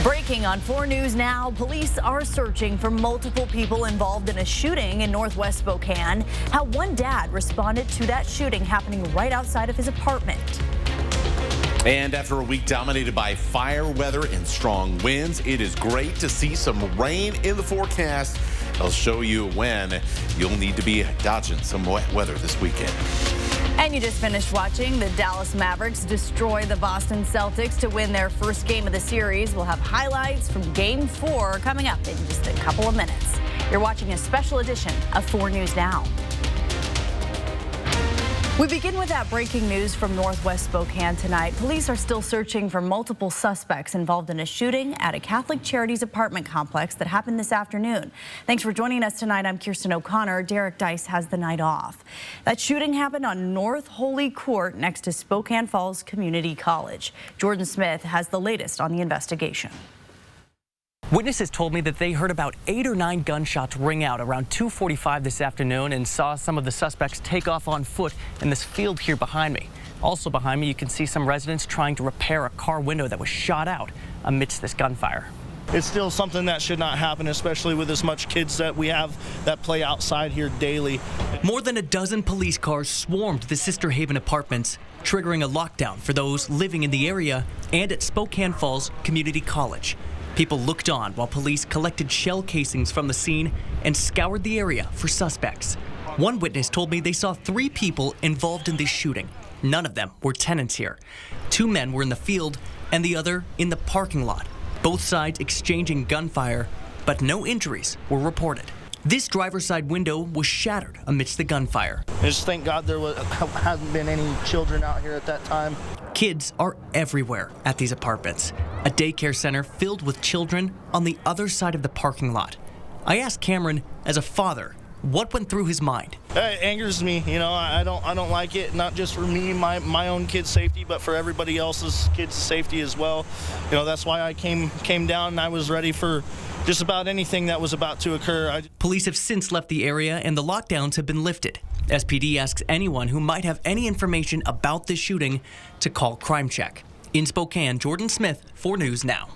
Breaking on 4 News Now, police are searching for multiple people involved in a shooting in northwest Spokane. How one dad responded to that shooting happening right outside of his apartment. And after a week dominated by fire weather and strong winds, it is great to see some rain in the forecast. I'll show you when you'll need to be dodging some wet weather this weekend. And you just finished watching the Dallas Mavericks destroy the Boston Celtics to win their first game of the series. We'll have highlights from Game 4 coming up in just a couple of minutes. You're watching a special edition of 4 News Now. We begin with that breaking news from northwest Spokane tonight. Police are still searching for multiple suspects involved in a shooting at a Catholic Charities apartment complex that happened this afternoon. Thanks for joining us tonight. I'm Kirsten O'Connor. Derek Dice has the night off. That shooting happened on North Holy Court next to Spokane Falls Community College. Jordan Smith has the latest on the investigation. Witnesses told me that they heard about 8 or 9 gunshots ring out around 2:45 this afternoon and saw some of the suspects take off on foot in this field here behind me. Also behind me, you can see some residents trying to repair a car window that was shot out amidst this gunfire. It's still something that should not happen, especially with as much kids that we have that play outside here daily. More than a dozen police cars swarmed the Sister Haven apartments, triggering a lockdown for those living in the area and at Spokane Falls Community College. People looked on while police collected shell casings from the scene and scoured the area for suspects. One witness told me they saw 3 people involved in this shooting. None of them were tenants here. 2 men were in the field and the other in the parking lot. Both sides exchanging gunfire, but no injuries were reported. This driver's side window was shattered amidst the gunfire. I just thank God there hasn't been any children out here at that time. Kids are everywhere at these apartments. A daycare center filled with children on the other side of the parking lot. I asked Cameron, as a father, what went through his mind. It angers me, you know. I don't like it, not just for me, my own kids' safety, but for everybody else's kids' safety as well. You know, that's why I came down and I was ready for just about anything that was about to occur. Police have since left the area and the lockdowns have been lifted. SPD asks anyone who might have any information about this shooting to call Crime Check. In Spokane, Jordan Smith, 4 News Now.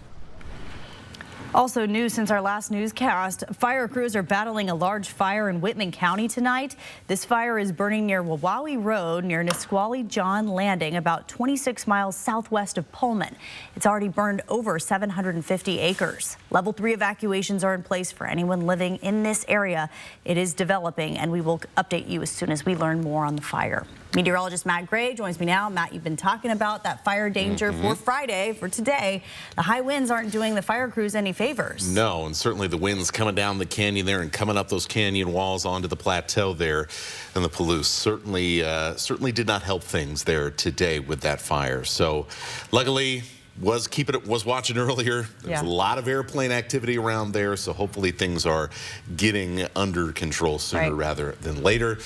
Also news since our last newscast, fire crews are battling a large fire in Whitman County tonight. This fire is burning near Wawawi Road near Nisqually John Landing, about 26 miles southwest of Pullman. It's already burned over 750 acres. Level 3 evacuations are in place for anyone living in this area. It is developing, and we will update you as soon as we learn more on the fire. Meteorologist Matt Gray joins me now. Matt, you've been talking about that fire danger for Friday, for today. The high winds aren't doing the fire crews any favors. No, and certainly the winds coming down the canyon there and coming up those canyon walls onto the plateau there. And the Palouse certainly did not help things there today with that fire. So luckily, was watching earlier. There's a lot of airplane activity around there, so hopefully things are getting under control sooner rather than later.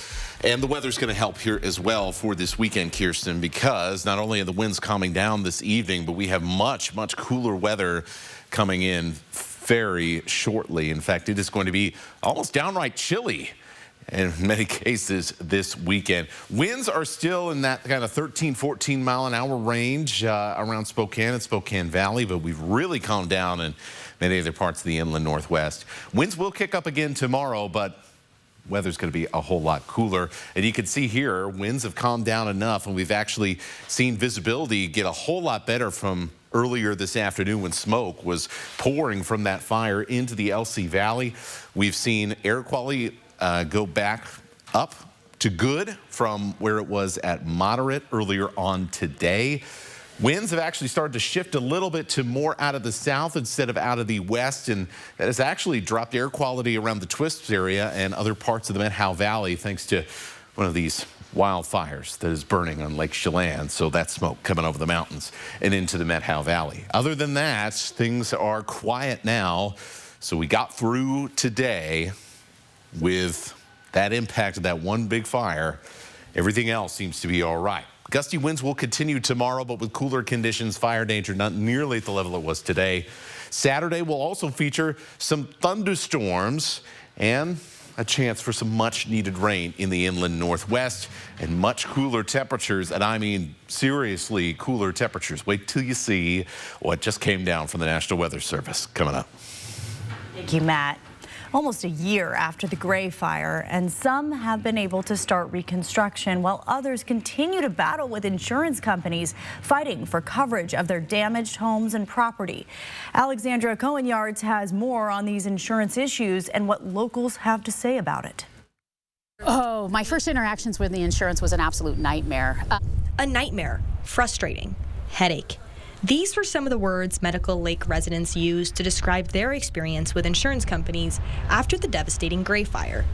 And the weather's going to help here as well for this weekend, Kirsten, because not only are the winds calming down this evening, but we have much cooler weather coming in very shortly. In fact, it is going to be almost downright chilly in many cases this weekend. Winds are still in that kind of 13, 14 mile an hour range around Spokane and Spokane Valley, but we've really calmed down in many other parts of the inland northwest. Winds will kick up again tomorrow, but weather's going to be a whole lot cooler. And you can see here, winds have calmed down enough, and we've actually seen visibility get a whole lot better from earlier this afternoon when smoke was pouring from that fire into the LC Valley. We've seen air quality go back up to good from where it was at moderate earlier on today. Winds have actually started to shift a little bit to more out of the south instead of out of the west, and that has actually dropped air quality around the Twists area and other parts of the Methow Valley thanks to one of these wildfires that is burning on Lake Chelan. So that smoke coming over the mountains and into the Methow Valley. Other than that, things are quiet now. So we got through today with that impact of that one big fire. Everything else seems to be all right. Gusty winds will continue tomorrow, but with cooler conditions, fire danger not nearly at the level it was today. Saturday will also feature some thunderstorms and a chance for some much needed rain in the inland northwest and much cooler temperatures. And I mean, seriously cooler temperatures. Wait till you see what just came down from the National Weather Service coming up. Thank you, Matt. Almost a year after the Gray Fire, and some have been able to start reconstruction while others continue to battle with insurance companies fighting for coverage of their damaged homes and property. Alexandra Cohen-Yards has more on these insurance issues and what locals have to say about it. Oh, my first interactions with the insurance was an absolute nightmare. A nightmare, frustrating, headache. These were some of the words Medical Lake residents used to describe their experience with insurance companies after the devastating Gray Fire.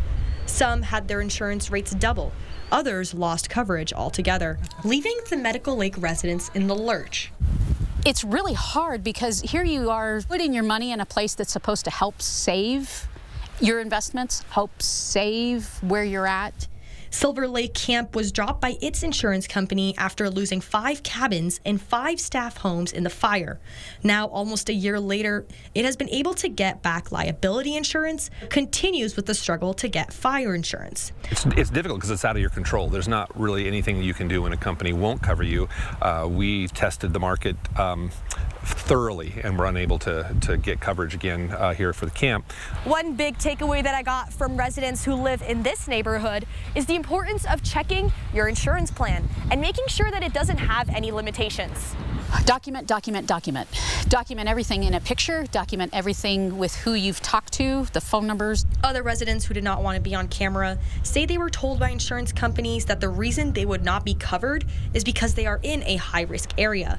Some had their insurance rates double. Others lost coverage altogether, leaving the Medical Lake residents in the lurch. It's really hard because here you are putting your money in a place that's supposed to help save your investments, help save where you're at. Silver Lake Camp was dropped by its insurance company after losing 5 cabins and 5 staff homes in the fire. Now, almost a year later, it has been able to get back liability insurance, continues with the struggle to get fire insurance. It's difficult because it's out of your control. There's not really anything you can do when a company won't cover you. We tested the market thoroughly and were unable to get coverage again here for the camp. One big takeaway that I got from residents who live in this neighborhood is the importance of checking your insurance plan and making sure that it doesn't have any limitations. Document, document, document. Document everything in a picture, document everything with who you've talked to, the phone numbers. Other residents who did not want to be on camera say they were told by insurance companies that the reason they would not be covered is because they are in a high-risk area.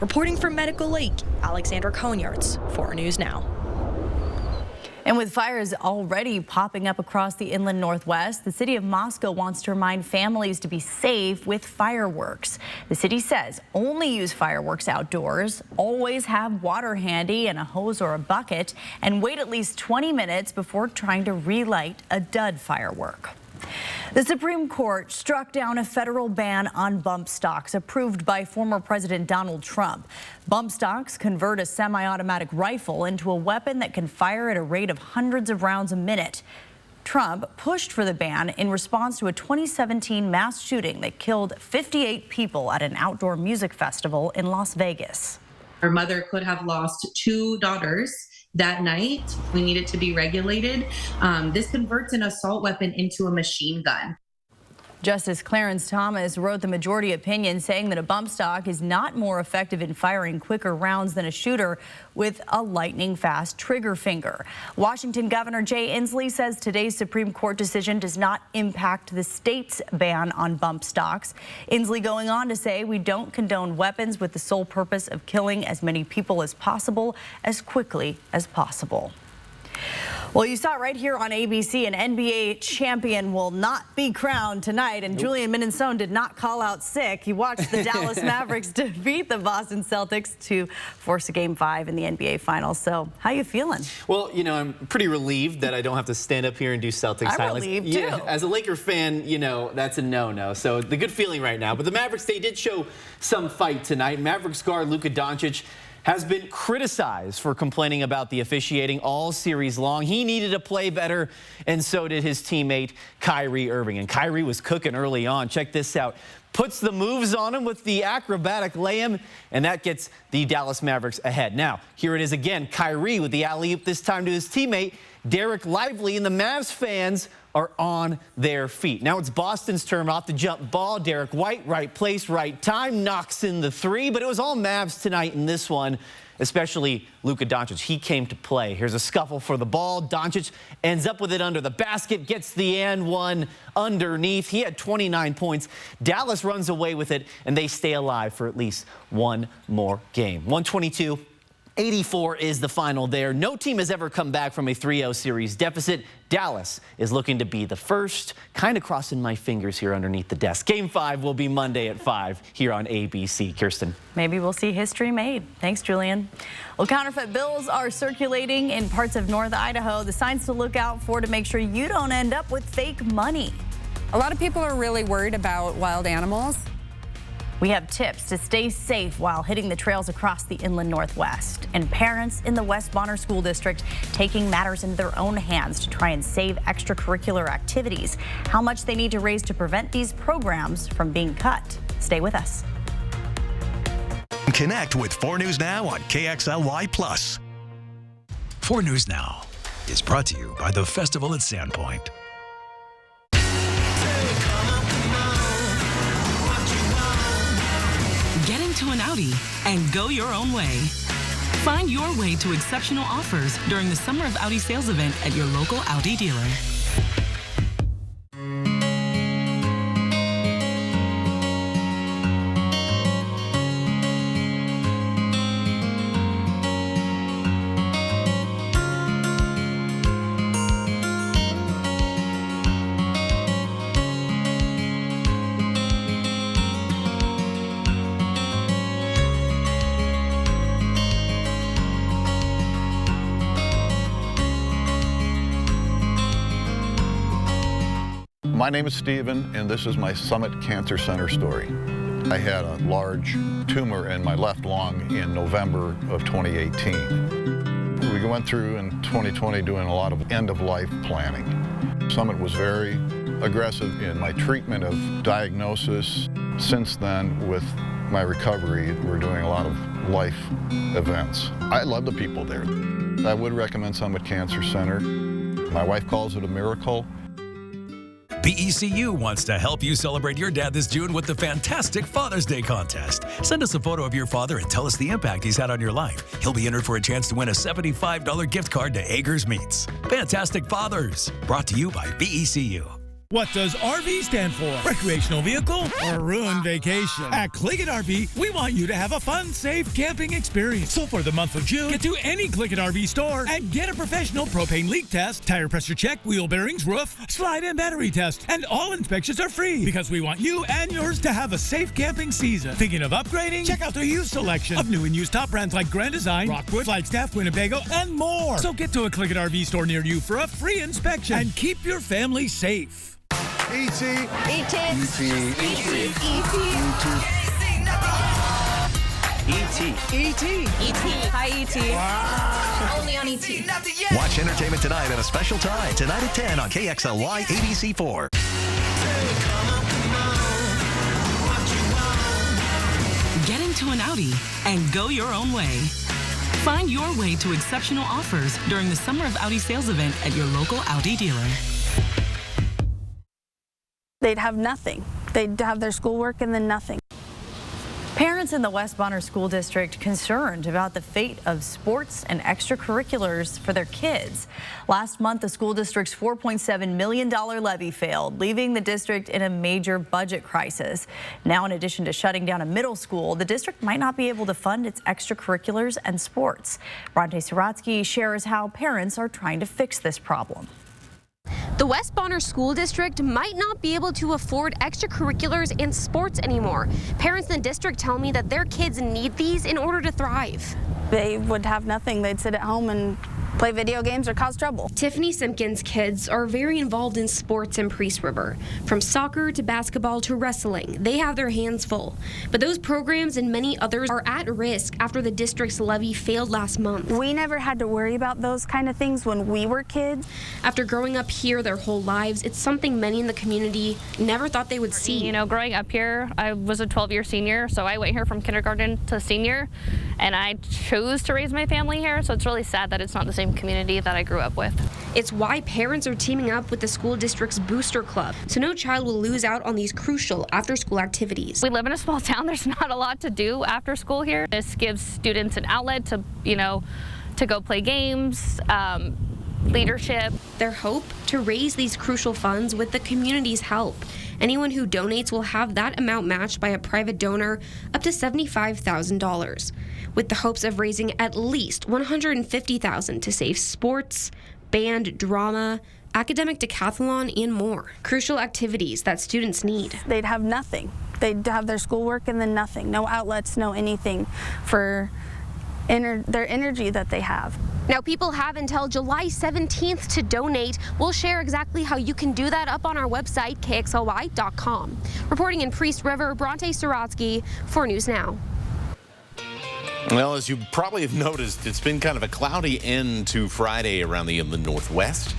Reporting from Medical Lake, Alexandra Cohen-Yards, 4 News Now. And with fires already popping up across the inland northwest, the city of Moscow wants to remind families to be safe with fireworks. The city says only use fireworks outdoors, always have water handy and a hose or a bucket, and wait at least 20 minutes before trying to relight a dud firework. The Supreme Court struck down a federal ban on bump stocks approved by former President Donald Trump. Bump stocks convert a semi-automatic rifle into a weapon that can fire at a rate of hundreds of rounds a minute. Trump pushed for the ban in response to a 2017 mass shooting that killed 58 people at an outdoor music festival in Las Vegas. Her mother could have lost 2 daughters that night. We need it to be regulated. This converts an assault weapon into a machine gun. Justice Clarence Thomas wrote the majority opinion saying that a bump stock is not more effective in firing quicker rounds than a shooter with a lightning-fast trigger finger. Washington Governor Jay Inslee says today's Supreme Court decision does not impact the state's ban on bump stocks. Inslee going on to say we don't condone weapons with the sole purpose of killing as many people as possible as quickly as possible. Well, you saw it right here on ABC. An NBA champion will not be crowned tonight, and Julian Minnesota did not call out sick. He watched the Dallas Mavericks defeat the Boston Celtics to force a Game 5 in the NBA Finals. So, how you feeling? Well, you know, I'm pretty relieved that I don't have to stand up here and do Celtics highlights. Relieved too. Yeah, as a Laker fan, you know, that's a no-no. So the good feeling right now. But the Mavericks, they did show some fight tonight. Mavericks guard Luka Doncic has been criticized for complaining about the officiating all series long. He needed to play better, and so did his teammate Kyrie Irving. And Kyrie was cooking early on. Check this out. Puts the moves on him with the acrobatic lay-in, and that gets the Dallas Mavericks ahead. Now, here it is again. Kyrie with the alley-oop, this time to his teammate, Derek Lively, and the Mavs fans are on their feet. Now it's Boston's turn off the jump ball. Derek White, right place, right time, knocks in the 3, but it was all Mavs tonight in this one, especially Luka Doncic. He came to play. Here's a scuffle for the ball. Doncic ends up with it under the basket, gets the and one underneath. He had 29 points. Dallas runs away with it, and they stay alive for at least one more game. 122-84 is the final there. No team has ever come back from a 3-0 series deficit. Dallas is looking to be the first. Kind of crossing my fingers here underneath the desk. Game 5 will be Monday at 5 here on ABC. Kirsten. Maybe we'll see history made. Thanks, Julian. Well, counterfeit bills are circulating in parts of North Idaho. The signs to look out for to make sure you don't end up with fake money. A lot of people are really worried about wild animals. We have tips to stay safe while hitting the trails across the inland Northwest. And parents in the West Bonner School District taking matters into their own hands to try and save extracurricular activities. How much they need to raise to prevent these programs from being cut. Stay with us. Connect with 4 News Now on KXLY+. 4 News Now is brought to you by the Festival at Sandpoint. Get into an Audi and go your own way. Find your way to exceptional offers during the Summer of Audi sales event at your local Audi dealer. My name is Stephen, and this is my Summit Cancer Center story. I had a large tumor in my left lung in November of 2018. We went through in 2020 doing a lot of end-of-life planning. Summit was very aggressive in my treatment of diagnosis. Since then, with my recovery, we're doing a lot of life events. I love the people there. I would recommend Summit Cancer Center. My wife calls it a miracle. BECU wants to help you celebrate your dad this June with the fantastic Father's Day contest. Send us a photo of your father and tell us the impact he's had on your life. He'll be entered for a chance to win a $75 gift card to Ager's Meats. Fantastic Fathers, brought to you by BECU. What does RV stand for? Recreational vehicle or ruined vacation? At Click-It RV, we want you to have a fun, safe camping experience. So for the month of June, get to any Click-It RV store and get a professional propane leak test, tire pressure check, wheel bearings, roof, slide and battery test. And all inspections are free because we want you and yours to have a safe camping season. Thinking of upgrading? Check out their used selection of new and used top brands like Grand Design, Rockwood, Flagstaff, Winnebago, and more. So get to a Click-It RV store near you for a free inspection and keep your family safe. E.T. E.T. E.T. E.T. Hi, E.T. Wow. Only on E.T. Watch Entertainment Tonight at a special time, tonight at 10 on KXLY ABC4. Get into an Audi and go your own way. Find your way to exceptional offers during the Summer of Audi sales event at your local Audi dealer. They'd have nothing. They'd have their schoolwork and then nothing. Parents in the West Bonner School District concerned about the fate of sports and extracurriculars for their kids. Last month, the school district's $4.7 million levy failed, leaving the district in a major budget crisis. Now, in addition to shutting down a middle school, the district might not be able to fund its extracurriculars and sports. Bronte Saratsky shares how parents are trying to fix this problem. The West Bonner School District might not be able to afford extracurriculars and sports anymore. Parents in the district tell me that their kids need these in order to thrive. They would have nothing. They'd sit at home and play video games or cause trouble. Tiffany Simpkins' kids are very involved in sports in Priest River. From soccer to basketball to wrestling, they have their hands full. But those programs and many others are at risk after the district's levy failed last month. We never had to worry about those kind of things when we were kids. After growing up here their whole lives, it's something many in the community never thought they would see. You know, growing up here, I was a 12-year senior, so I went here from kindergarten to senior, and I chose to raise my family here, so it's really sad that it's not the same community that I grew up with. It's why parents are teaming up with the school district's Booster Club, so no child will lose out on these crucial after-school activities. We live in a small town. There's not a lot to do after school here. This gives students an outlet to, to go play games, leadership. Their hope to raise these crucial funds with the community's help. Anyone who donates will have that amount matched by a private donor up to $75,000, with the hopes of raising at least $150,000 to save sports, band, drama, academic decathlon, and more. Crucial activities that students need. They'd have nothing. They'd have their schoolwork and then nothing. No outlets, no anything for their energy that they have. Now, people have until July 17th to donate. We'll share exactly how you can do that up on our website, kxly.com. Reporting in Priest River, Bronte Suratsky for News Now. Well, as you probably have noticed, it's been kind of a cloudy end to Friday around the inland northwest,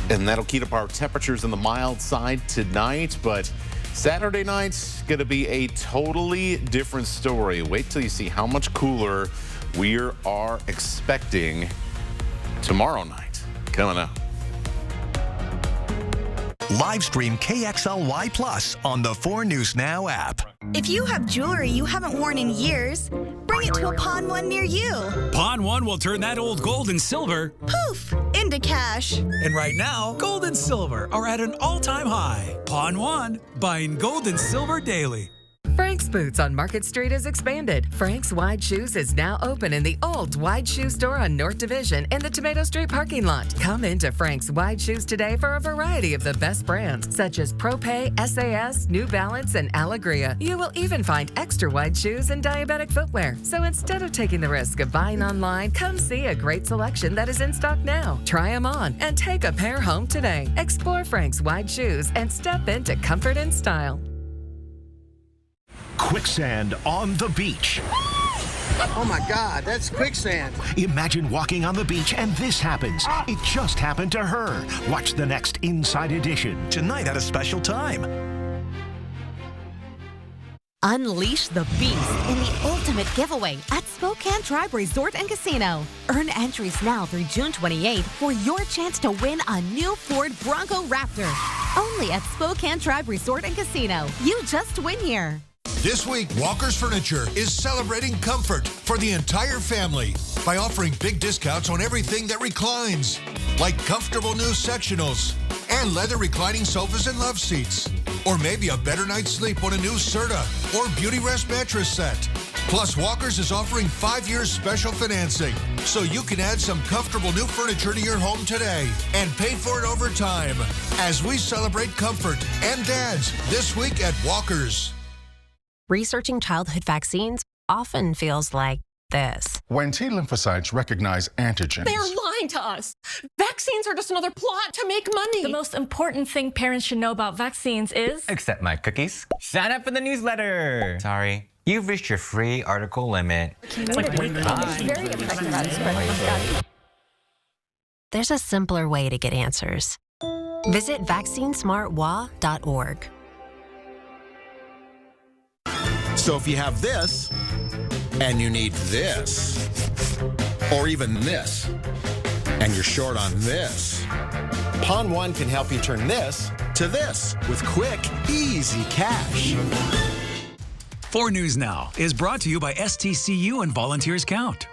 and that'll keep up our temperatures on the mild side tonight, but Saturday night's going to be a totally different story. Wait till you see how much cooler we are expecting tomorrow night. Coming up. Live stream KXLY Plus on the 4 News Now app. If you have jewelry you haven't worn in years, bring it to a Pawn One near you. Pawn One will turn that old gold and silver poof into cash. And right now, gold and silver are at an all-time high. Pawn One, buying gold and silver daily. Frank's Boots on Market Street is expanded. Frank's Wide Shoes is now open in the old Wide Shoe store on North Division in the Tomato Street parking lot. Come into Frank's Wide Shoes today for a variety of the best brands, such as ProPay, SAS, New Balance, and Allegria. You will even find extra wide shoes and diabetic footwear. So instead of taking the risk of buying online, come see a great selection that is in stock now. Try them on and take a pair home today. Explore Frank's Wide Shoes and step into comfort and style. Quicksand on the beach. Oh my God, that's quicksand. Imagine walking on the beach and this happens. It just happened to her. Watch the next Inside Edition. Tonight at a special time. Unleash the beast in the ultimate giveaway at Spokane Tribe Resort and Casino. Earn entries now through June 28th for your chance to win a new Ford Bronco Raptor. Only at Spokane Tribe Resort and Casino. You just win here. This week, Walker's Furniture is celebrating comfort for the entire family by offering big discounts on everything that reclines, like comfortable new sectionals and leather reclining sofas and love seats, or maybe a better night's sleep on a new Serta or Beauty Rest mattress set. Plus, Walker's is offering 5 years special financing, so you can add some comfortable new furniture to your home today and pay for it over time as we celebrate comfort and dads this week at Walker's. Researching childhood vaccines often feels like this. When T lymphocytes recognize antigens, they're lying to us. Vaccines are just another plot to make money. The most important thing parents should know about vaccines is... Accept my cookies. Sign up for the newsletter. Sorry. You've reached your free article limit. There's a simpler way to get answers. Visit vaccinesmartwa.org. So if you have this, and you need this, or even this, and you're short on this, Pawn One can help you turn this to this with quick, easy cash. 4 News Now is brought to you by STCU and Volunteers Count.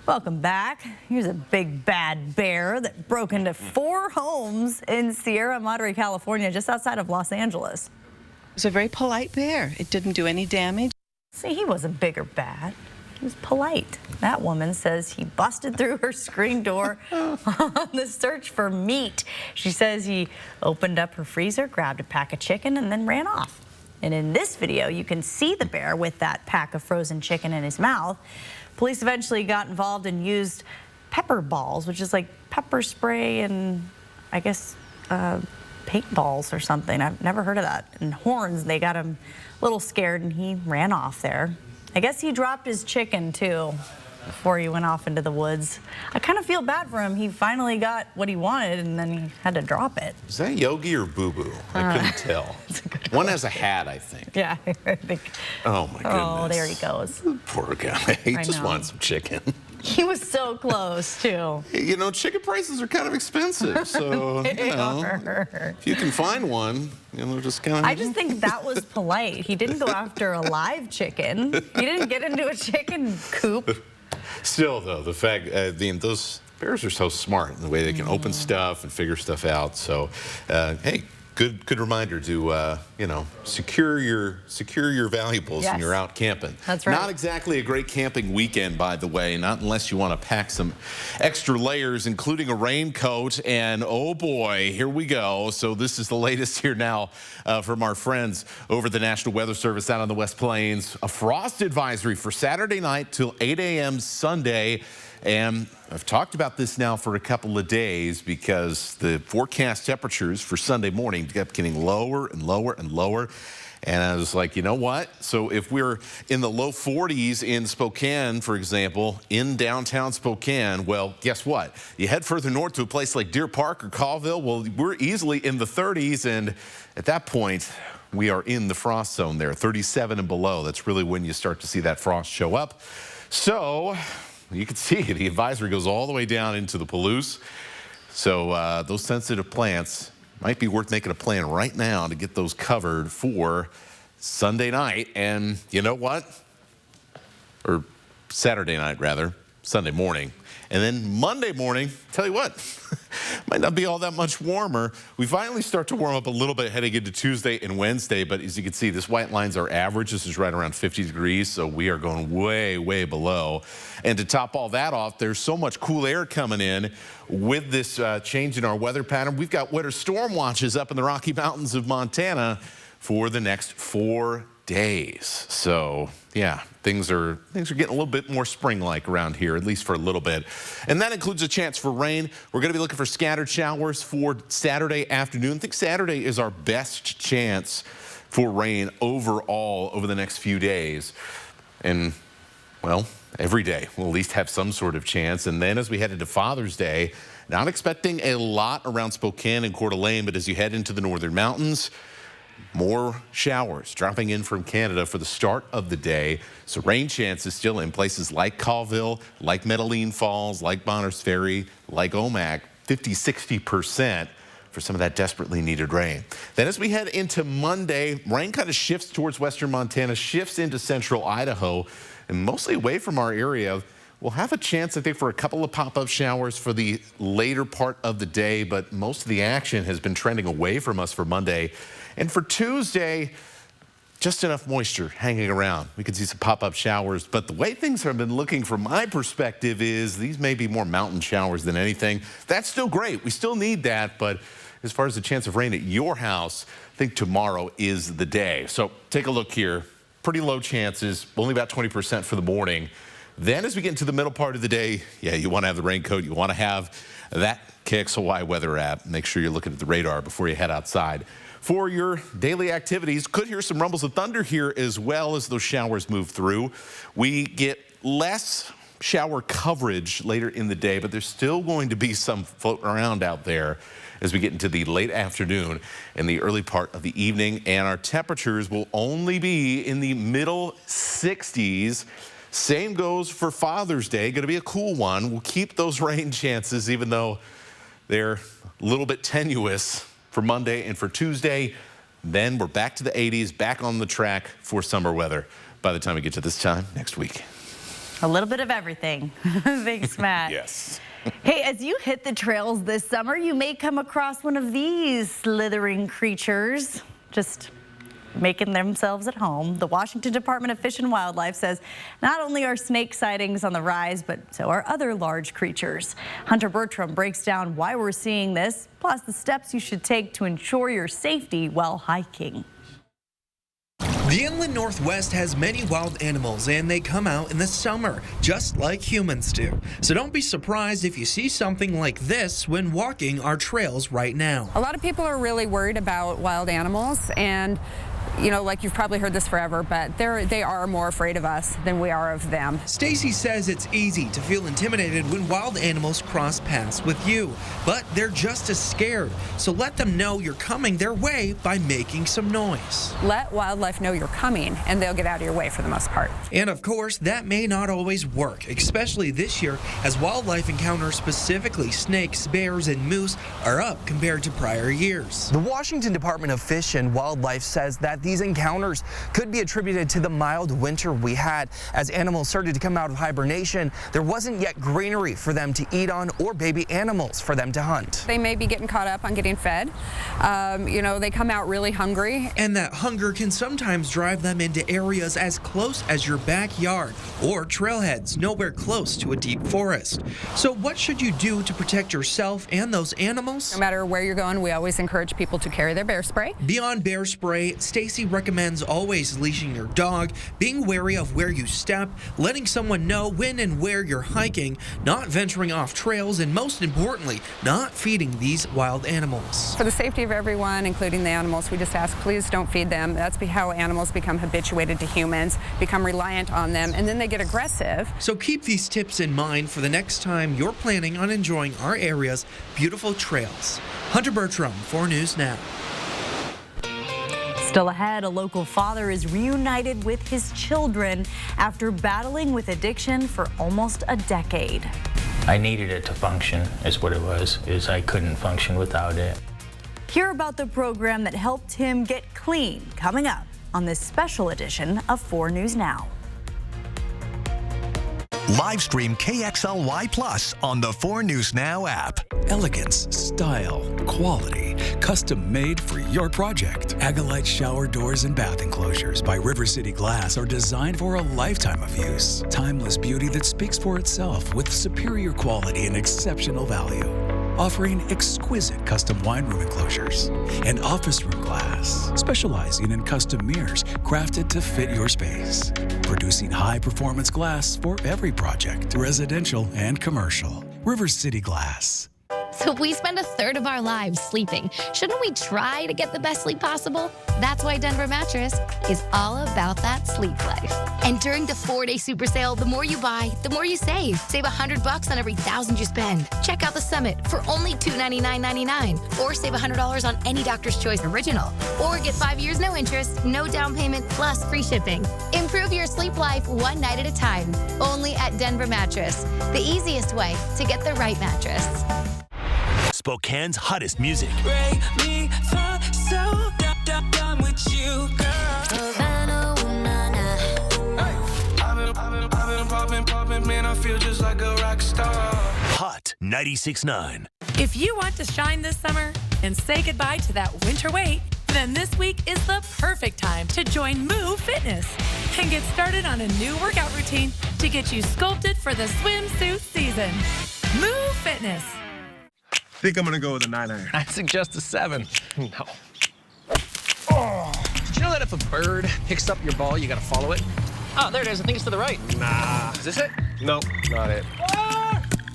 Welcome back. Here's a big bad bear that broke into 4 homes in Sierra Madre, California, just outside of Los Angeles. It was a very polite bear. It didn't do any damage. See, he wasn't big or bad. He was polite. That woman says he busted through her screen door on the search for meat. She says he opened up her freezer, grabbed a pack of chicken, and then ran off. And in this video, you can see the bear with that pack of frozen chicken in his mouth. Police eventually got involved and used pepper balls, which is like pepper spray and, I guess, paintballs or something. I've never heard of that. And horns, they got him a little scared and he ran off there. I guess he dropped his chicken too before he went off into the woods. I kind of feel bad for him. He finally got what he wanted and then he had to drop it. Is that Yogi or Boo Boo? I couldn't tell. One has a hat, I think. Yeah, I think. Oh my goodness. Oh, there he goes. Poor guy. He just know. wanted some chicken. He was so close, too. You know, chicken prices are kind of expensive, so, you know, if you can find one, you know, just kind of... I just think that was polite. He didn't go after a live chicken. He didn't get into a chicken coop. Still, though, the fact, those bears are so smart in the way they can open stuff and figure stuff out. So, hey, Good reminder to secure your valuables when you're out camping. That's right. Not exactly a great camping weekend, by the way, not unless you want to pack some extra layers, including a raincoat. And oh boy, here we go. So this is the latest here now from our friends over the National Weather Service out on the West Plains. A frost advisory for Saturday night till 8 a.m. Sunday. And I've talked about this now for a couple of days because the forecast temperatures for Sunday morning kept getting lower and lower and lower. And I was like, you know what? So if we're in the low 40s in Spokane, for example, in downtown Spokane, well, guess what? You head further north to a place like Deer Park or Colville, well, we're easily in the 30s. And at that point, we are in the frost zone there, 37 and below. That's really when you start to see that frost show up. So you can see the advisory goes all the way down into the Palouse. So those sensitive plants might be worth making a plan right now to get those covered for Sunday night. And you know what? Or Saturday night, rather. Sunday morning. And then Monday morning, tell you what, might not be all that much warmer. We finally start to warm up a little bit heading into Tuesday and Wednesday, but as you can see, this white line's our average. This is right around 50 degrees, so we are going way, way below. And to top all that off, there's so much cool air coming in with this change in our weather pattern. We've got winter storm watches up in the Rocky Mountains of Montana for the next 4 days. So yeah, things are getting a little bit more spring-like around here, at least for a little bit. And that includes a chance for rain. We're going to be looking for scattered showers for Saturday afternoon. I think Saturday is our best chance for rain overall over the next few days. And well, every day we'll at least have some sort of chance. And then as we head into Father's Day, not expecting a lot around Spokane and Coeur d'Alene, but as you head into the northern mountains, more showers dropping in from Canada for the start of the day. So rain chances still in places like Colville, like Medellin Falls, like Bonners Ferry, like Omak, 50–60% for some of that desperately needed rain. Then as we head into Monday, rain kind of shifts towards western Montana, shifts into central Idaho, and mostly away from our area. We'll have a chance, I think, for a couple of pop-up showers for the later part of the day, but most of the action has been trending away from us for Monday. And for Tuesday, just enough moisture hanging around. We could see some pop-up showers, but the way things have been looking from my perspective is these may be more mountain showers than anything. That's still great. We still need that, but as far as the chance of rain at your house, I think tomorrow is the day. So take a look here. Pretty low chances, only about 20% for the morning. Then as we get into the middle part of the day, yeah, you want to have the raincoat. You want to have that KXLY weather app. Make sure you're looking at the radar before you head outside. For your daily activities, could hear some rumbles of thunder here as well as those showers move through. We get less shower coverage later in the day, but there's still going to be some floating around out there as we get into the late afternoon and the early part of the evening. And our temperatures will only be in the middle 60s. Same goes for Father's Day. Going to be a cool one. We'll keep those rain chances, even though they're a little bit tenuous for Monday and for Tuesday. Then we're back to the 80s, back on the track for summer weather by the time we get to this time next week. A little bit of everything. Thanks, Matt. Yes. Hey, as you hit the trails this summer, you may come across one of these slithering creatures just making themselves at home. The Washington Department of Fish and Wildlife says not only are snake sightings on the rise, but so are other large creatures. Hunter Bertram breaks down why we're seeing this, plus the steps you should take to ensure your safety while hiking. The inland Northwest has many wild animals, and they come out in the summer, just like humans do. So don't be surprised if you see something like this when walking our trails right now. A lot of people are really worried about wild animals, and you know, like you've probably heard this forever, but they are more afraid of us than we are of them. Stacy says it's easy to feel intimidated when wild animals cross paths with you, but they're just as scared. So let them know you're coming their way by making some noise. Let wildlife know you're coming, and they'll get out of your way for the most part. And of course, that may not always work, especially this year, as wildlife encounters, specifically snakes, bears, and moose, are up compared to prior years. The Washington Department of Fish and Wildlife says that these encounters could be attributed to the mild winter we had. As animals started to come out of hibernation, there wasn't yet greenery for them to eat on or baby animals for them to hunt. They may be getting caught up on getting fed. They come out really hungry. And that hunger can sometimes drive them into areas as close as your backyard or trailheads nowhere close to a deep forest. So what should you do to protect yourself and those animals? No matter where you're going, we always encourage people to carry their bear spray. Beyond bear spray, Stacy recommends always leashing your dog, being wary of where you step, letting someone know when and where you're hiking, not venturing off trails, and most importantly, not feeding these wild animals. For the safety of everyone, including the animals, we just ask, please don't feed them. That's how animals become habituated to humans, become reliant on them, and then they get aggressive. So keep these tips in mind for the next time you're planning on enjoying our area's beautiful trails. Hunter Bertram, 4 News Now. Still ahead, a local father is reunited with his children after battling with addiction for almost a decade. I needed it to function, is what it was, is I couldn't function without it. Hear about the program that helped him get clean coming up on this special edition of 4 News Now. Live stream KXLY Plus on the 4 News Now app. Elegance, style, quality, custom made for your project. Agalite shower doors and bath enclosures by River City Glass are designed for a lifetime of use. Timeless beauty that speaks for itself with superior quality and exceptional value. Offering exquisite custom wine room enclosures and office room glass, specializing in custom mirrors crafted to fit your space. Producing high-performance glass for every project, residential and commercial. River City Glass. So if we spend a third of our lives sleeping, shouldn't we try to get the best sleep possible? That's why Denver Mattress is all about that sleep life. And during the 4-day super sale, the more you buy, the more you save. Save $100 on every $1,000 you spend. Check out the Summit for only $299.99. Or save $100 on any Doctor's Choice Original. Or get 5 years no interest, no down payment, plus free shipping. Improve your sleep life one night at a time. Only at Denver Mattress. The easiest way to get the right mattress. Spokane's hottest music. Break me for so done with you, girl. I've been popping, man, I feel just like a rock star. Hot 96.9. If you want to shine this summer and say goodbye to that winter weight, then this week is the perfect time to join Move Fitness and get started on a new workout routine to get you sculpted for the swimsuit season. Move Fitness. I think I'm gonna go with a 9-iron. I'd suggest a 7. No. Oh. Did you know that if a bird picks up your ball, you gotta follow it? Oh, there it is. I think it's to the right. Nah. Is this it? Nope, not it.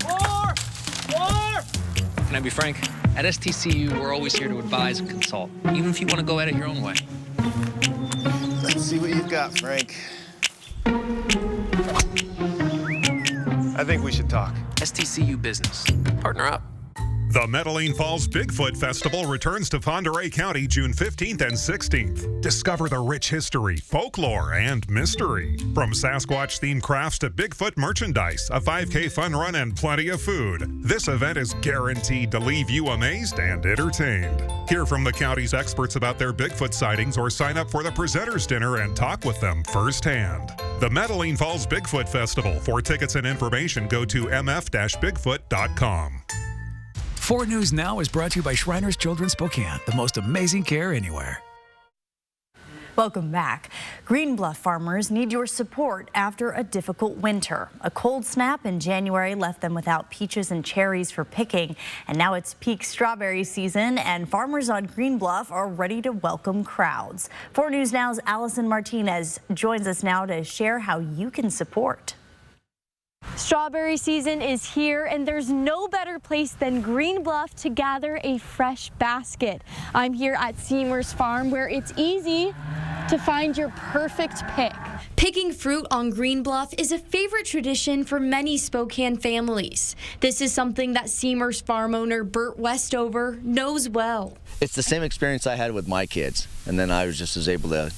More! Can I be frank? At STCU, we're always here to advise and consult, even if you want to go at it your own way. Let's see what you've got, Frank. I think we should talk. STCU Business. Partner up. The Medellin Falls Bigfoot Festival returns to Pend Oreille County June 15th and 16th. Discover the rich history, folklore, and mystery. From Sasquatch-themed crafts to Bigfoot merchandise, a 5K fun run, and plenty of food. This event is guaranteed to leave you amazed and entertained. Hear from the county's experts about their Bigfoot sightings or sign up for the presenters dinner and talk with them firsthand. The Medellin Falls Bigfoot Festival. For tickets and information, go to mf-bigfoot.com. 4 News Now is brought to you by Shriners Children's Spokane, the most amazing care anywhere. Welcome back. Green Bluff farmers need your support after a difficult winter. A cold snap in January left them without peaches and cherries for picking, and now it's peak strawberry season, and farmers on Green Bluff are ready to welcome crowds. 4 News Now's Allison Martinez joins us now to share how you can support. Strawberry season is here, and there's no better place than Green Bluff to gather a fresh basket. I'm here at Seymour's Farm, where it's easy to find your perfect pick. Picking fruit on Green Bluff is a favorite tradition for many Spokane families. This is something that Seymour's farm owner Bert Westover knows well. It's the same experience I had with my kids, and then I was just as able to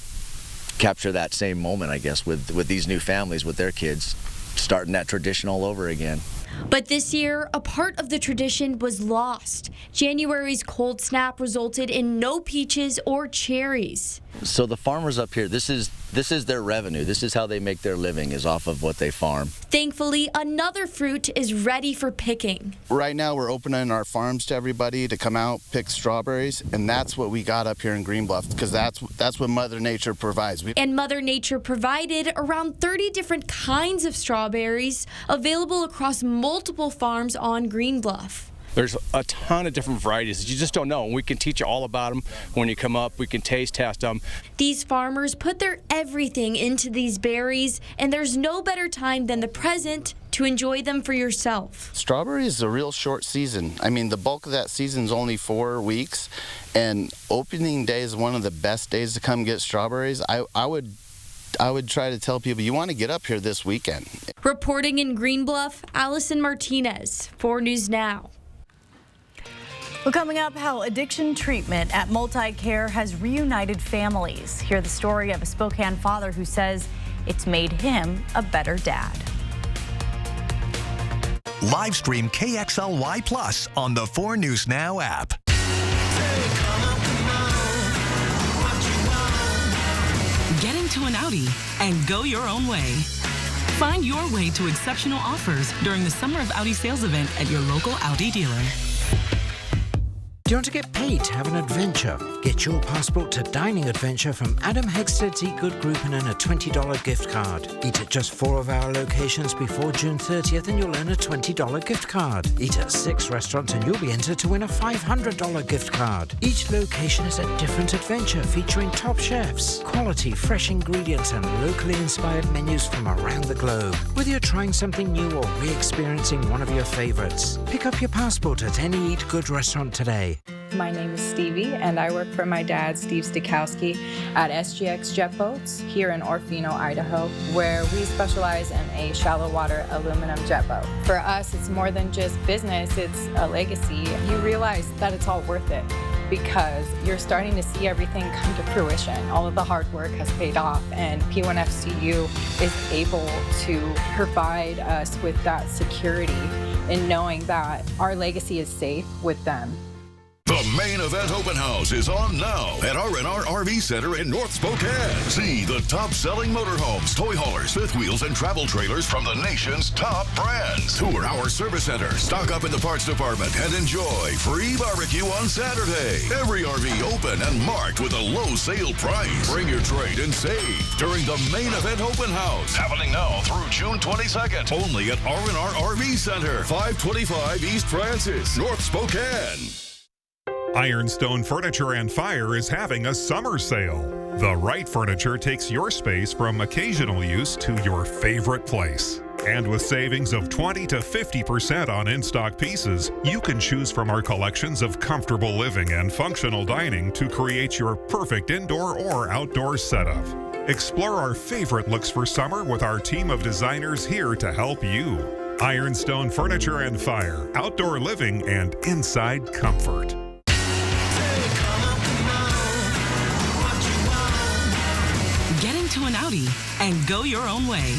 capture that same moment, I guess, with these new families with their kids, starting that tradition all over again. But this year, a part of the tradition was lost. January's cold snap resulted in no peaches or cherries. So the farmers up here, this is their revenue. This is how they make their living, is off of what they farm. Thankfully, another fruit is ready for picking. Right now, we're opening our farms to everybody to come out, pick strawberries, and that's what we got up here in Green Bluff, because that's what Mother Nature provides. And Mother Nature provided around 30 different kinds of strawberries available across multiple farms on Green Bluff. There's a ton of different varieties that you just don't know. We can teach you all about them. When you come up, we can taste test them. These farmers put their everything into these berries, and there's no better time than the present to enjoy them for yourself. Strawberry is a real short season. I mean, the bulk of that season is only 4 weeks, and opening day is one of the best days to come get strawberries. I would try to tell people, you want to get up here this weekend. Reporting in Green Bluff, Allison Martinez, 4 News Now. Well, coming up, how addiction treatment at Multi-Care has reunited families. Hear the story of a Spokane father who says it's made him a better dad. Live stream KXLY Plus on the 4 News Now app. Get into an Audi and go your own way. Find your way to exceptional offers during the Summer of Audi sales event at your local Audi dealer. Do you want to get paid to have an adventure? Get your passport to Dining Adventure from Adam Hegsted's Eat Good Group and earn a $20 gift card. Eat at just 4 of our locations before June 30th and you'll earn a $20 gift card. Eat at 6 restaurants and you'll be entered to win a $500 gift card. Each location is a different adventure featuring top chefs, quality fresh ingredients and locally inspired menus from around the globe. Whether you're trying something new or re-experiencing one of your favorites, pick up your passport at any Eat Good restaurant today. My name is Stevie, and I work for my dad, Steve Stikowski, at SGX Jet Boats here in Orfino, Idaho, where we specialize in a shallow water aluminum jet boat. For us, it's more than just business, it's a legacy. You realize that it's all worth it because you're starting to see everything come to fruition. All of the hard work has paid off, and P1FCU is able to provide us with that security in knowing that our legacy is safe with them. The main event open house is on now at R&R RV Center in North Spokane. See the top-selling motorhomes, toy haulers, fifth wheels, and travel trailers from the nation's top brands. Tour our service center, stock up in the parts department, and enjoy free barbecue on Saturday. Every RV open and marked with a low sale price. Bring your trade and save during the main event open house. Happening now through June 22nd. Only at R&R RV Center, 525 East Francis, North Spokane. Ironstone Furniture and Fire is having a summer sale. The right furniture takes your space from occasional use to your favorite place. And with savings of 20 to 50% on in-stock pieces, you can choose from our collections of comfortable living and functional dining to create your perfect indoor or outdoor setup. Explore our favorite looks for summer with our team of designers here to help you. Ironstone Furniture and Fire, outdoor living and inside comfort. Get into an Audi and go your own way.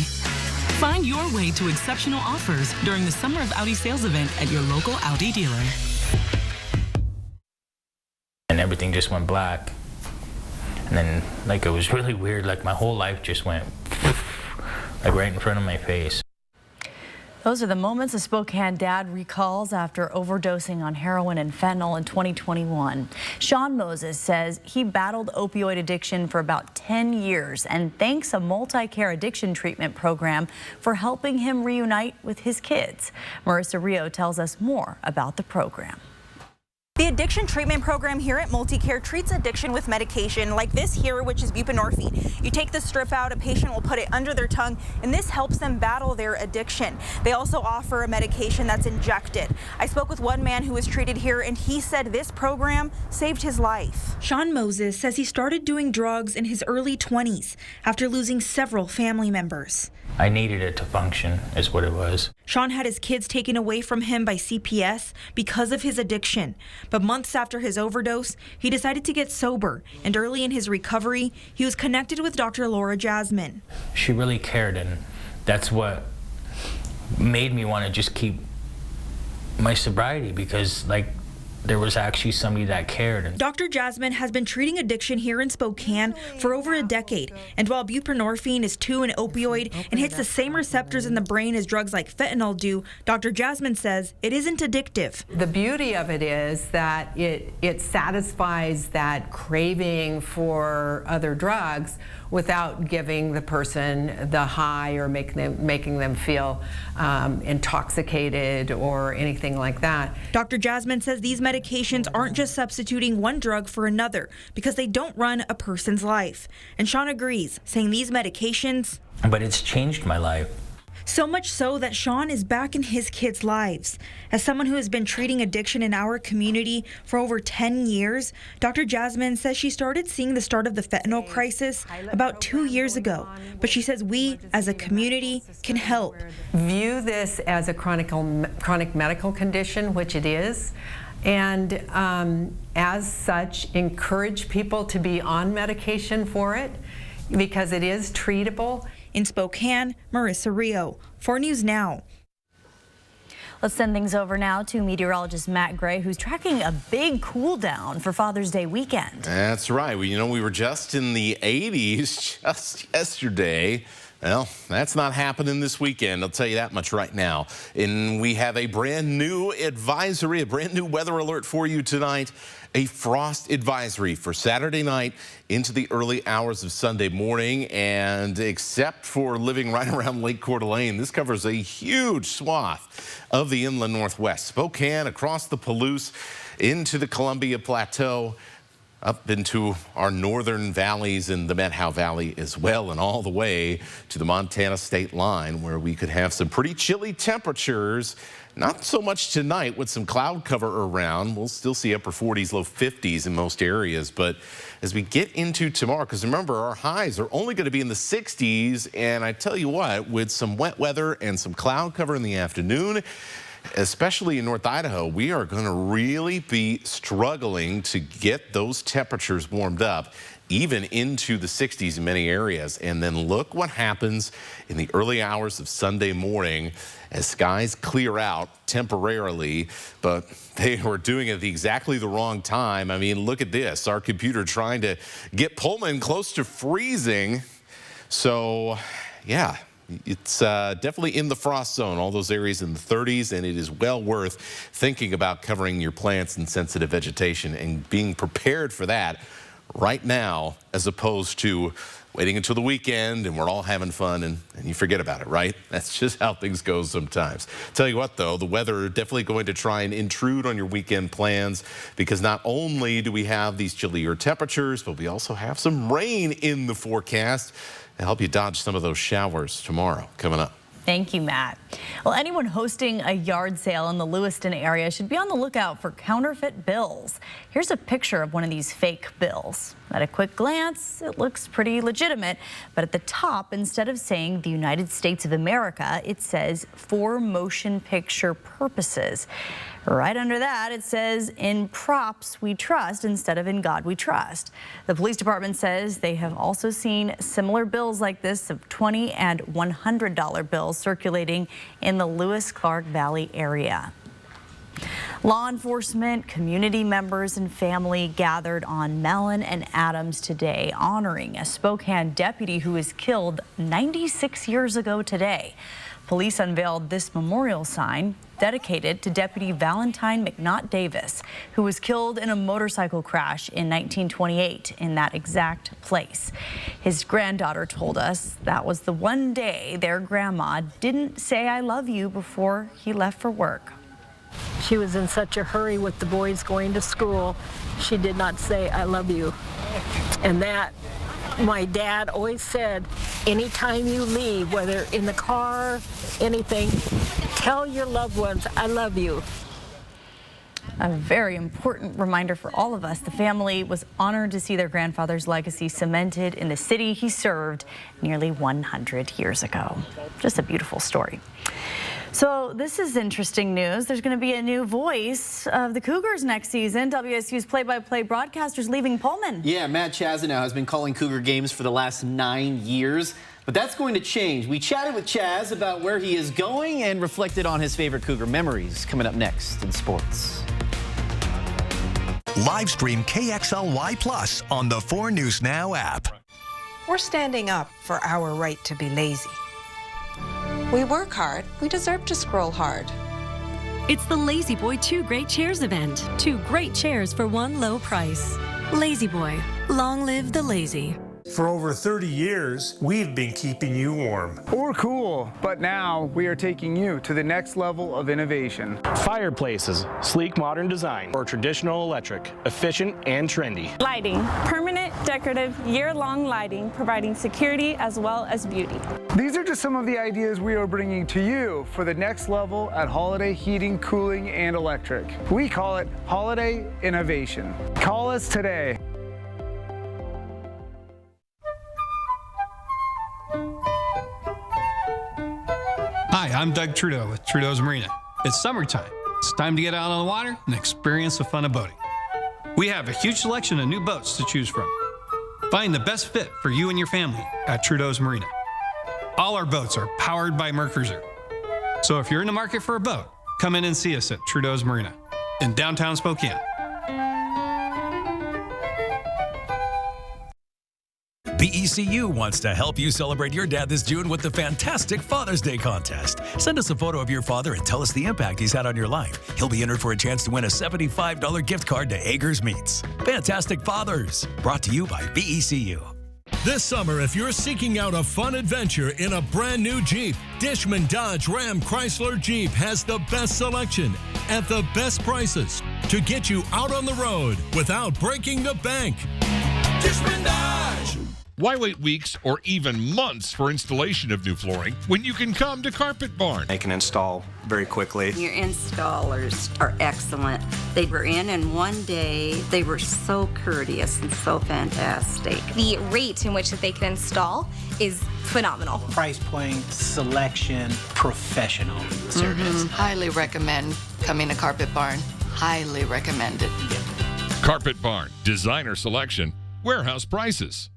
Find your way to exceptional offers during the Summer of Audi sales event at your local Audi dealer. And everything just went black. And then, like, it was really weird. Like, my whole life just went, like, right in front of my face. Those are the moments a Spokane dad recalls after overdosing on heroin and fentanyl in 2021. Sean Moses says he battled opioid addiction for about 10 years and thanks a Multi-Care addiction treatment program for helping him reunite with his kids. Marissa Rio tells us more about the program. The addiction treatment program here at Multi-Care treats addiction with medication like this here, which is buprenorphine. You take the strip out, a patient will put it under their tongue, and this helps them battle their addiction. They also offer a medication that's injected. I spoke with one man who was treated here, and he said this program saved his life. Sean Moses says he started doing drugs in his early 20s after losing several family members. I needed it to function, is what it was. Sean had his kids taken away from him by CPS because of his addiction. But months after his overdose, he decided to get sober. And early in his recovery, he was connected with Dr. Laura Jasmine. She really cared, and that's what made me want to just keep my sobriety, because like there was actually somebody that cared. Dr. Jasmine has been treating addiction here in Spokane for over a decade. And while buprenorphine is too an opioid and hits the same receptors in the brain as drugs like fentanyl do, Dr. Jasmine says it isn't addictive. The beauty of it is that it satisfies that craving for other drugs without giving the person the high or making them feel intoxicated or anything like that. Dr. Jasmine says these medications aren't just substituting one drug for another, because they don't run a person's life. And Sean agrees, saying these medications... But it's changed my life. So much so that Sean is back in his kids' lives. As someone who has been treating addiction in our community for over 10 years, Dr. Jasmine says she started seeing the start of the fentanyl crisis about 2 years ago. But she says we, as a community, can help. View this as a chronic medical condition, which it is, and as such, encourage people to be on medication for it, because it is treatable. In Spokane, Marissa Rio, 4 News Now. Let's send things over now to meteorologist Matt Gray, who's tracking a big cool down for Father's Day weekend. That's right. We were just in the 80s just yesterday. Well, that's not happening this weekend, I'll tell you that much right now. And we have a brand new advisory, a brand new weather alert for you tonight. A frost advisory for Saturday night into the early hours of Sunday morning. And except for living right around Lake Coeur d'Alene, this covers a huge swath of the inland northwest. Spokane, across the Palouse, into the Columbia Plateau, up into our northern valleys in the Methow Valley as well, and all the way to the Montana state line, where we could have some pretty chilly temperatures. Not so much tonight with some cloud cover around. We'll still see upper 40s, low 50s in most areas. But as we get into tomorrow, because remember, our highs are only going to be in the 60s. And I tell you what, with some wet weather and some cloud cover in the afternoon, especially in North Idaho, we are going to really be struggling to get those temperatures warmed up, even into the 60s in many areas. And then look what happens in the early hours of Sunday morning as skies clear out temporarily, but they were doing it at exactly the wrong time. I mean, look at this. Our computer trying to get Pullman close to freezing. So, yeah. It's definitely in the frost zone, all those areas in the 30s, and it is well worth thinking about covering your plants and sensitive vegetation and being prepared for that right now, as opposed to waiting until the weekend and we're all having fun and you forget about it, right? That's just how things go sometimes. Tell you what, though, the weather definitely going to try and intrude on your weekend plans, because not only do we have these chillier temperatures, but we also have some rain in the forecast to help you dodge some of those showers tomorrow. Coming up. Thank you, Matt. Well, anyone hosting a yard sale in the Lewiston area should be on the lookout for counterfeit bills. Here's a picture of one of these fake bills. At a quick glance, it looks pretty legitimate, but at the top, instead of saying the United States of America, it says for motion picture purposes. Right under that, it says, in props we trust instead of in God we trust. The police department says they have also seen similar bills like this of $20 and $100 bills circulating in the Lewis-Clark Valley area. Law enforcement, community members, and family gathered on Mellon and Adams today, honoring a Spokane deputy who was killed 96 years ago today. Police unveiled this memorial sign dedicated to Deputy Valentine McNaught Davis, who was killed in a motorcycle crash in 1928 in that exact place. His granddaughter told us that was the one day their grandma didn't say I love you before he left for work. She was in such a hurry with the boys going to school, she did not say I love you. And that, my dad always said, anytime you leave, whether in the car, anything, tell your loved ones, I love you. A very important reminder for all of us. The family was honored to see their grandfather's legacy cemented in the city he served nearly 100 years ago. Just a beautiful story. So this is interesting news. There's going to be a new voice of the Cougars next season. WSU's play-by-play broadcaster's leaving Pullman. Yeah, Matt Chazanow has been calling Cougar games for the last 9 years, but that's going to change. We chatted with Chaz about where he is going and reflected on his favorite Cougar memories. Coming up next in sports. Live stream KXLY Plus on the 4 News Now app. We're standing up for our right to be lazy. We work hard. We deserve to scroll hard. It's the Lazy Boy 2 Great Chairs event. 2 great chairs for one low price. Lazy Boy, long live the lazy. For over 30 years, we've been keeping you warm. Or cool, but now we are taking you to the next level of innovation. Fireplaces, sleek modern design, or traditional electric, efficient and trendy. Lighting, permanent, decorative, year-long lighting, providing security as well as beauty. These are just some of the ideas we are bringing to you for the next level at Holiday Heating, Cooling, and Electric. We call it Holiday Innovation. Call us today. Hi, I'm Doug Trudeau with Trudeau's Marina. It's summertime. It's time to get out on the water and experience the fun of boating. We have a huge selection of new boats to choose from. Find the best fit for you and your family at Trudeau's Marina. All our boats are powered by Mercruiser. So if you're in the market for a boat, come in and see us at Trudeau's Marina in downtown Spokane. BECU wants to help you celebrate your dad this June with the fantastic Father's Day contest. Send us a photo of your father and tell us the impact he's had on your life. He'll be entered for a chance to win a $75 gift card to Ager's Meats. Fantastic Fathers, brought to you by BECU. This summer, if you're seeking out a fun adventure in a brand new Jeep, Dishman Dodge Ram Chrysler Jeep has the best selection at the best prices to get you out on the road without breaking the bank. Dishman Dodge! Why wait weeks or even months for installation of new flooring when you can come to Carpet Barn? They can install very quickly. Your installers are excellent. They were in one day. They were so courteous and so fantastic. The rate in which that they can install is phenomenal. Price point, selection, professional service. Highly recommend coming to Carpet Barn. Highly recommend it. Carpet Barn, designer selection, warehouse prices.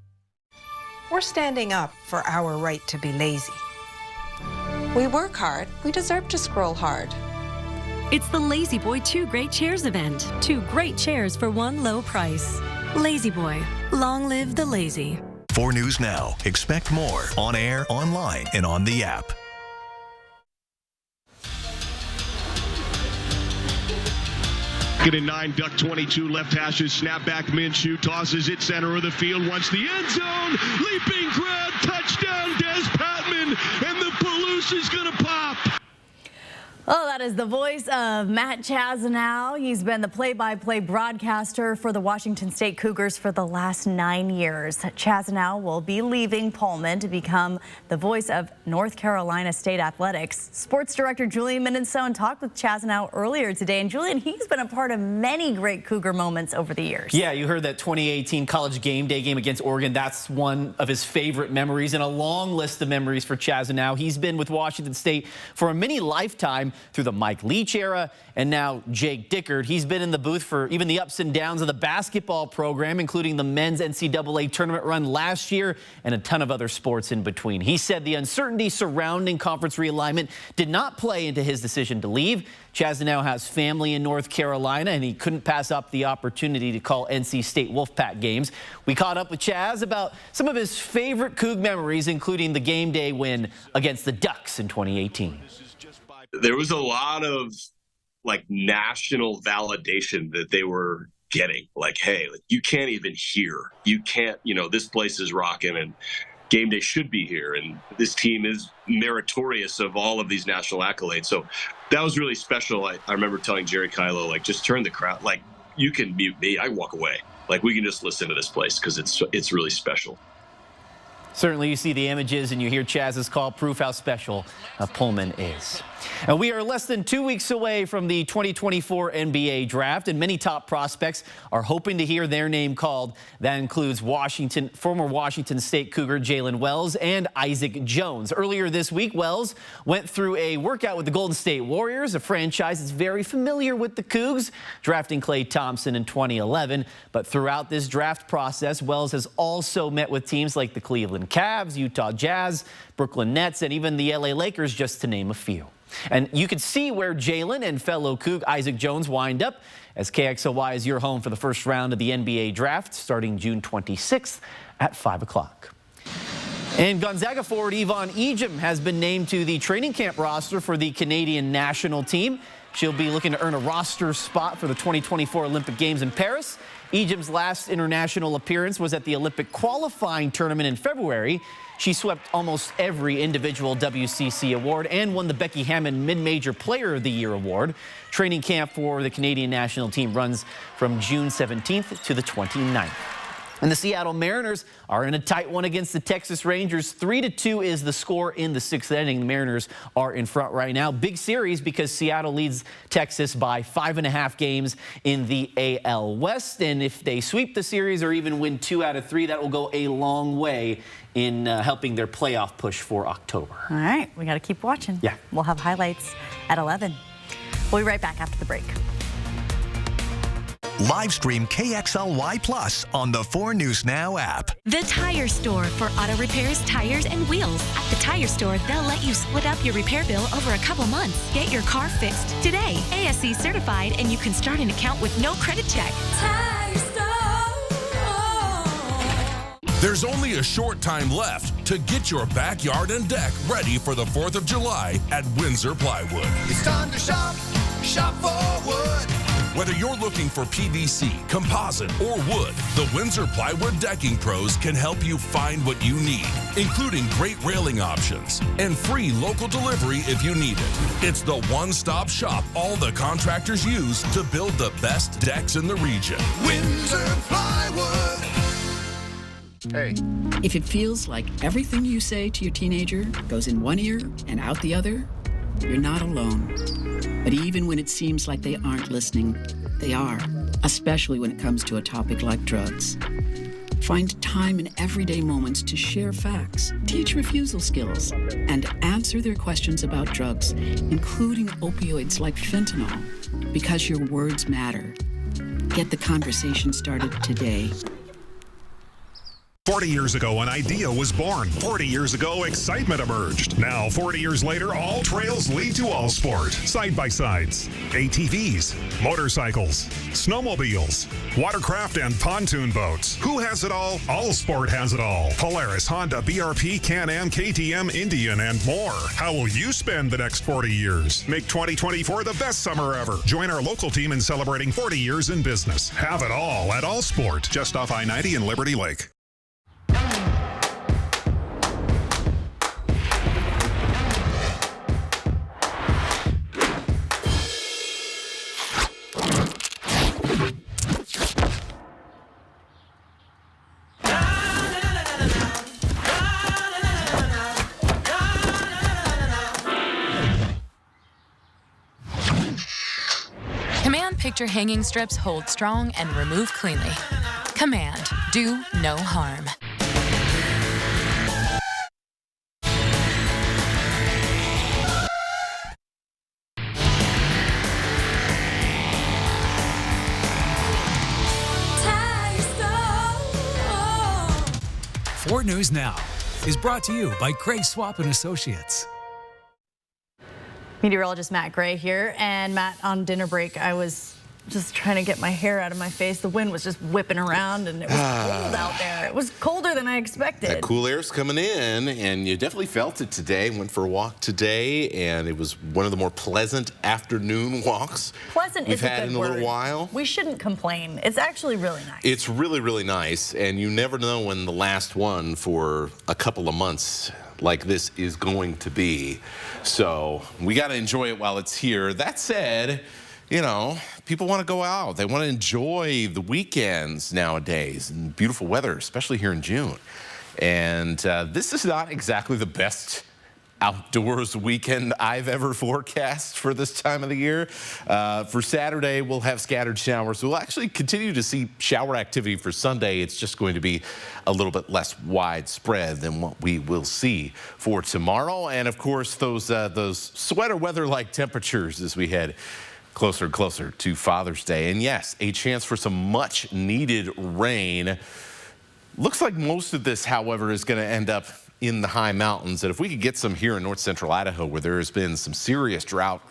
We're standing up for our right to be lazy. We work hard. We deserve to scroll hard. It's the Lazy Boy 2 Great Chairs event. 2 great chairs for one low price. Lazy Boy, long live the lazy. 4 News Now. Expect more on air, online, and on the app. Second and 9, Duck 22, left hashes, snap back, Minshew tosses it center of the field, wants the end zone, leaping crowd, touchdown, Des Patman, and the Palouse is going to pop. Oh, that is the voice of Matt Chazanow. He's been the play-by-play broadcaster for the Washington State Cougars for the last 9 years. Chazanow will be leaving Pullman to become the voice of North Carolina State Athletics. Sports director Julian Minnesone talked with Chazanow earlier today. And Julian, he's been a part of many great Cougar moments over the years. Yeah, you heard that 2018 college game day game against Oregon. That's one of his favorite memories and a long list of memories for Chazanow. He's been with Washington State for a mini lifetime through the Mike Leach era and now Jake Dickert. He's been in the booth for even the ups and downs of the basketball program, including the men's NCAA tournament run last year and a ton of other sports in between. He said the uncertainty surrounding conference realignment did not play into his decision to leave. Chazanow has family in North Carolina, and he couldn't pass up the opportunity to call NC State Wolfpack games. We caught up with Chaz about some of his favorite Coug memories, including the game day win against the Ducks in 2018. There was a lot of like national validation that they were getting. Like, hey, like, you can't even hear. You can't, this place is rocking and game day should be here. And this team is meritorious of all of these national accolades. So that was really special. I remember telling Jerry Kylo, like, just turn the crowd. Like, you can mute me. I walk away. Like, we can just listen to this place because it's really special. Certainly you see the images and you hear Chaz's call, proof how special Pullman is. And we are less than 2 weeks away from the 2024 NBA draft, and many top prospects are hoping to hear their name called. That includes former Washington State Cougar Jalen Wells and Isaac Jones. Earlier this week, Wells went through a workout with the Golden State Warriors, a franchise that's very familiar with the Cougs, drafting Klay Thompson in 2011. But throughout this draft process, Wells has also met with teams like the Cleveland Cavs, Utah Jazz, Brooklyn Nets, and even the LA Lakers, just to name a few. And you can see where Jalen and fellow Coug Isaac Jones wind up, as KXLY is your home for the first round of the NBA draft, starting June 26th at 5 o'clock. And Gonzaga forward Yvonne Ejim has been named to the training camp roster for the Canadian national team. She'll be looking to earn a roster spot for the 2024 Olympic Games in Paris. Ejim's last international appearance was at the Olympic qualifying tournament in February. She swept almost every individual WCC award and won the Becky Hammond Mid-Major Player of the Year award. Training camp for the Canadian national team runs from June 17th to the 29th. And the Seattle Mariners are in a tight one against the Texas Rangers. 3-2 is the score in the 6th inning. The Mariners are in front right now. Big series because Seattle leads Texas by 5.5 games in the AL West. And if they sweep the series or even win 2 out of 3, that will go a long way in helping their playoff push for October. All right, we got to keep watching. Yeah. We'll have highlights at 11. We'll be right back after the break. Live stream KXLY Plus on the 4 News Now app. The Tire Store for auto repairs, tires, and wheels. At the Tire Store, they'll let you split up your repair bill over a couple months. Get your car fixed today. ASC certified, and you can start an account with no credit check. Tire Store. There's only a short time left to get your backyard and deck ready for the 4th of July at Windsor Plywood. It's time to shop for wood. Whether you're looking for PVC, composite, or wood, the Windsor Plywood Decking Pros can help you find what you need, including great railing options and free local delivery if you need it. It's the one-stop shop all the contractors use to build the best decks in the region. Windsor Plywood. Hey. If it feels like everything you say to your teenager goes in one ear and out the other, you're not alone. But even when it seems like they aren't listening, they are, especially when it comes to a topic like drugs. Find time in everyday moments to share facts, teach refusal skills, and answer their questions about drugs, including opioids like fentanyl, because your words matter. Get the conversation started today. 40 years ago, an idea was born. 40 years ago, excitement emerged. Now, 40 years later, all trails lead to all sport. Side-by-sides, ATVs, motorcycles, snowmobiles, watercraft, and pontoon boats. Who has it all? All Sport has it all. Polaris, Honda, BRP, Can-Am, KTM, Indian, and more. How will you spend the next 40 years? Make 2024 the best summer ever. Join our local team in celebrating 40 years in business. Have it all at All Sport, just off I-90 in Liberty Lake. Command picture hanging strips hold strong and remove cleanly. Command, do no harm. Four News Now is brought to you by Craig Swap and Associates. Meteorologist Matt Gray here. And Matt, on dinner break, I was just trying to get my hair out of my face. The wind was just whipping around and it was cold out there. It was colder than I expected. That cool air's coming in and you definitely felt it today. Went for a walk today and it was one of the more pleasant afternoon walks we've had in a little while. We shouldn't complain. It's actually really nice. It's really, really nice, and you never know when the last one for a couple of months like this is going to be. So we got to enjoy it while it's here. That said, you know, people want to go out. They want to enjoy the weekends nowadays and beautiful weather, especially here in June. And this is not exactly the best outdoors weekend I've ever forecast for this time of the year. For Saturday, we'll have scattered showers. We'll actually continue to see shower activity for Sunday. It's just going to be a little bit less widespread than what we will see for tomorrow. And of course, those sweater weather-like temperatures as we head closer and closer to Father's Day. And yes, a chance for some much needed rain. Looks like most of this, however, is going to end up in the high mountains. And if we could get some here in north central Idaho, where there has been some serious drought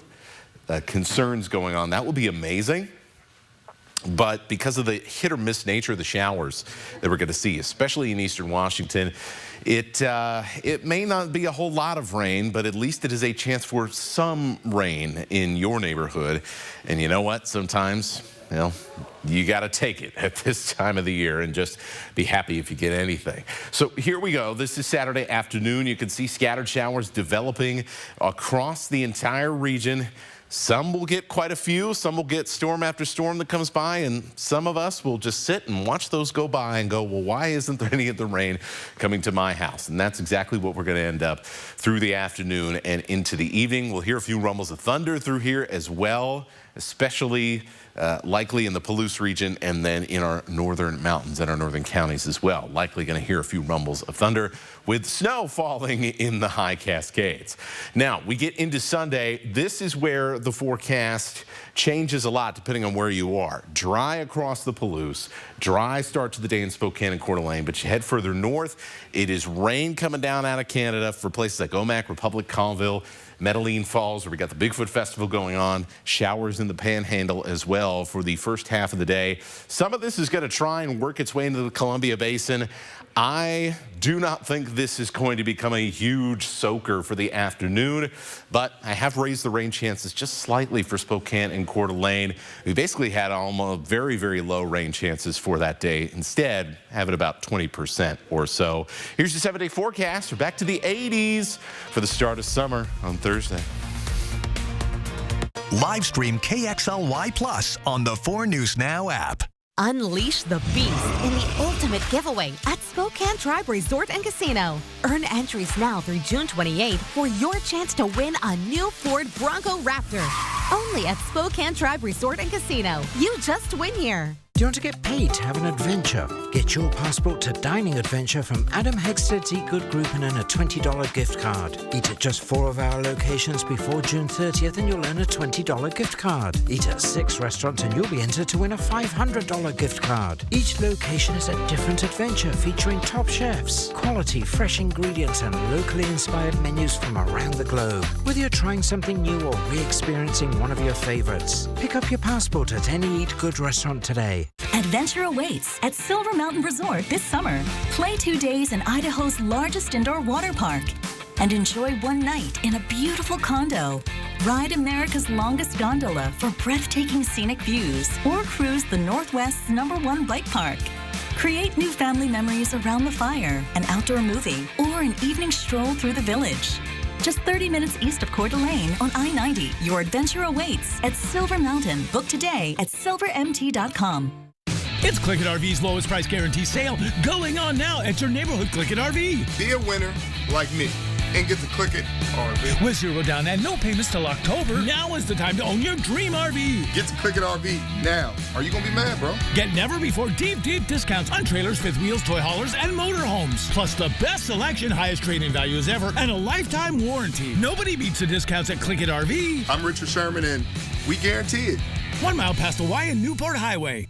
concerns going on, that would be amazing. But because of the hit or miss nature of the showers that we're going to see, especially in eastern Washington, it may not be a whole lot of rain, but at least it is a chance for some rain in your neighborhood. And you know what? Sometimes, you know, you got to take it at this time of the year and just be happy if you get anything. So here we go. This is Saturday afternoon. You can see scattered showers developing across the entire region. Some will get quite a few. Some will get storm after storm that comes by, and some of us will just sit and watch those go by and go, well, why isn't there any of the rain coming to my house? And that's exactly what we're going to end up through the afternoon and into the evening. We'll hear a few rumbles of thunder through here as well, especially likely in the Palouse region and then in our northern mountains and our northern counties as well. Likely going to hear a few rumbles of thunder with snow falling in the high Cascades. Now, we get into Sunday. This is where the forecast changes a lot depending on where you are. Dry across the Palouse, dry start to the day in Spokane and Coeur d'Alene, but you head further north, it is rain coming down out of Canada for places like Omak, Republic, Colville, Medellin Falls, where we got the Bigfoot Festival going on, showers in the Panhandle as well for the first half of the day. Some of this is going to try and work its way into the Columbia Basin. I do not think this is going to become a huge soaker for the afternoon, but I have raised the rain chances just slightly for Spokane and Coeur d'Alene. We basically had almost very, very low rain chances for that day. Instead, have it about 20% or so. Here's your 7-day forecast. We're back to the 80s for the start of summer on Thursday. Live stream KXLY Plus on the 4 News Now app. Unleash the beast in the ultimate giveaway at Spokane Tribe Resort and Casino. Earn entries now through June 28th for your chance to win a new Ford Bronco Raptor. Only at Spokane Tribe Resort and Casino. You just win here. Do you want to get paid to have an adventure? Get your passport to Dining Adventure from Adam Hegsted's Eat Good Group and earn a $20 gift card. Eat at just 4 of our locations before June 30th and you'll earn a $20 gift card. Eat at 6 restaurants and you'll be entered to win a $500 gift card. Each location is a different adventure featuring top chefs, quality fresh ingredients and locally inspired menus from around the globe. Whether you're trying something new or re-experiencing one of your favorites, pick up your passport at any Eat Good restaurant today. Adventure awaits at Silver Mountain Resort this summer. Play 2 days in Idaho's largest indoor water park and enjoy one night in a beautiful condo. Ride America's longest gondola for breathtaking scenic views or cruise the Northwest's #1 bike park. Create new family memories around the fire, an outdoor movie, or an evening stroll through the village. Just 30 minutes east of Coeur d'Alene on I-90. Your adventure awaits at Silver Mountain. Book today at silvermt.com. It's Click It RV's lowest price guarantee sale going on now at your neighborhood Click It RV. Be a winner like me and get to Click It RV. With 0 down and no payments till October, now is the time to own your dream RV. Get to Click It RV now. Are you going to be mad, bro? Get never before deep discounts on trailers, fifth wheels, toy haulers, and motorhomes. Plus the best selection, highest trade-in values ever, and a lifetime warranty. Nobody beats the discounts at Click It RV. I'm Richard Sherman, and we guarantee it. 1 mile past the Y and Newport Highway.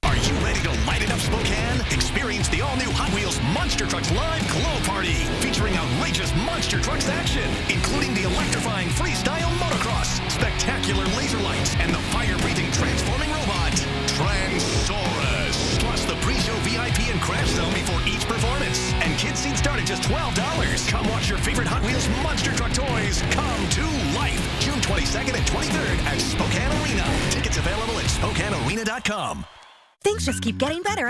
Are you ready to light it up, Spokane? Experience the all-new Hot Wheels Monster Trucks Live Glow Party, featuring outrageous Monster Trucks action, including the electrifying freestyle motocross, spectacular laser lights, and the fire-breathing transforming robot, Transaurus. Plus the pre-show VIP and crash zone before each performance. And kids seats start at just $12. Come watch your favorite Hot Wheels Monster Truck toys come to life. June 22nd and 23rd at Spokane Arena. Tickets available at SpokaneArena.com. Things just keep getting better